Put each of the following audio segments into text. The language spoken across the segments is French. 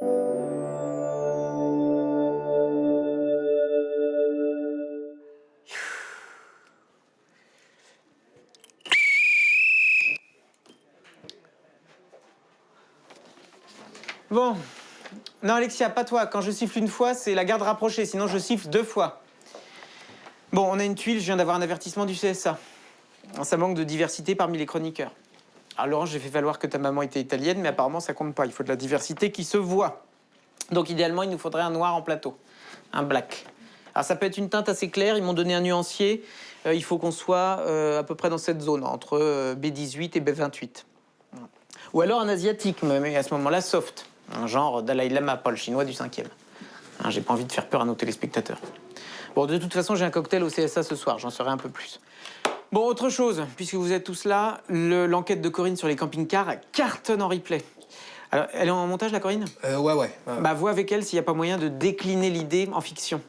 Bon. Non, Alexia, pas toi. Quand je siffle une fois, c'est la garde rapprochée. Sinon, je siffle 2 fois. Bon, on a une tuile. Je viens d'avoir un avertissement du CSA. Ça manque de diversité parmi les chroniqueurs. Alors, Laurent, j'ai fait valoir que ta maman était italienne, mais apparemment, ça compte pas. Il faut de la diversité qui se voit. Donc, idéalement, il nous faudrait un noir en plateau. Un black. Alors, ça peut être une teinte assez claire. Ils m'ont donné un nuancier. Il faut qu'on soit à peu près dans cette zone, entre B18 et B28. Ou alors un asiatique, mais à ce moment-là, soft. Un genre Dalai Lama, pas le chinois du 5e. Hein, j'ai pas envie de faire peur à nos téléspectateurs. Bon, de toute façon, j'ai un cocktail au CSA ce soir, j'en saurai un peu plus. Bon, autre chose, puisque vous êtes tous là, l'enquête de Corinne sur les camping-cars cartonne en replay. Alors, elle est en montage, la Corinne? Ouais. Bah, vois avec elle s'il n'y a pas moyen de décliner l'idée en fiction.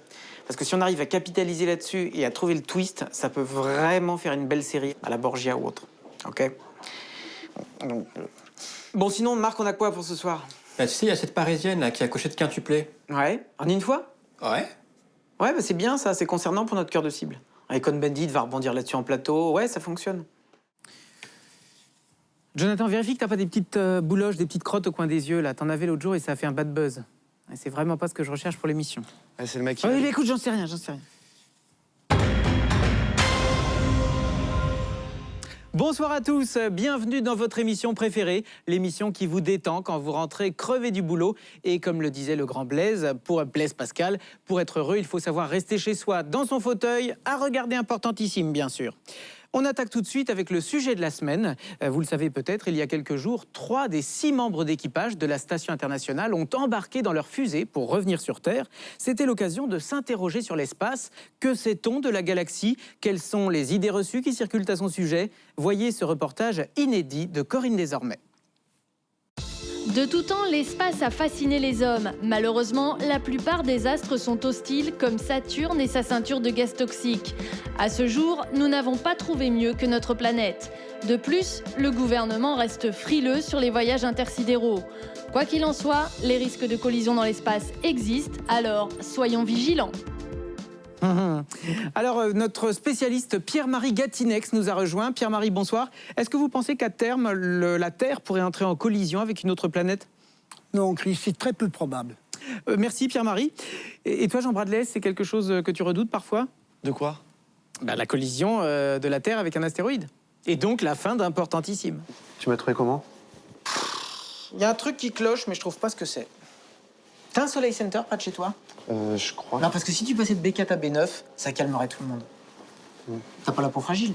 Parce que si on arrive à capitaliser là-dessus et à trouver le twist, ça peut vraiment faire une belle série, à la Borgia ou autre. OK? Bon, sinon, Marc, on a quoi pour ce soir? Bah, tu sais, il y a cette Parisienne là qui a coché de quintuplé. Ouais, en une fois? Ouais. Ouais, bah c'est bien ça, c'est concernant pour notre cœur de cible. Et Cohn-Bendit va rebondir là-dessus en plateau, ouais, ça fonctionne. Jonathan, vérifie que t'as pas des petites bouloches, des petites crottes au coin des yeux, là. T'en avais l'autre jour et ça a fait un bad buzz. Et c'est vraiment pas ce que je recherche pour l'émission. Ouais, c'est le mec qui... Oui, mais écoute, j'en sais rien. Bonsoir à tous, bienvenue dans votre émission préférée, l'émission qui vous détend quand vous rentrez crevé du boulot. Et comme le disait le grand Blaise, Blaise Pascal, pour être heureux, il faut savoir rester chez soi, dans son fauteuil, à regarder Importantissime, bien sûr. On attaque tout de suite avec le sujet de la semaine. Vous le savez peut-être, il y a quelques jours, 3 des 6 membres d'équipage de la station internationale ont embarqué dans leur fusée pour revenir sur Terre. C'était l'occasion de s'interroger sur l'espace. Que sait-on de la galaxie? Quelles sont les idées reçues qui circulent à son sujet? Voyez ce reportage inédit de Corinne Desormeaux. De tout temps, l'espace a fasciné les hommes. Malheureusement, la plupart des astres sont hostiles, comme Saturne et sa ceinture de gaz toxique. À ce jour, nous n'avons pas trouvé mieux que notre planète. De plus, le gouvernement reste frileux sur les voyages intersidéraux. Quoi qu'il en soit, les risques de collision dans l'espace existent, alors soyons vigilants. Alors, notre spécialiste Pierre-Marie Gatinex nous a rejoint. Pierre-Marie, bonsoir. Est-ce que vous pensez qu'à terme, la Terre pourrait entrer en collision avec une autre planète? Non, Chris, c'est très peu probable. Merci Pierre-Marie. Et toi, Jean Bradley, c'est quelque chose que tu redoutes parfois? De quoi? Bah, la collision de la Terre avec un astéroïde. Et donc la fin d'Importantissime. Tu m'as trouvé comment? Il y a un truc qui cloche, mais je trouve pas ce que c'est. T'as un Soleil Center près de chez toi? Je crois. Non, parce que si tu passais de B4 à B9, ça calmerait tout le monde. T'as pas la peau fragile?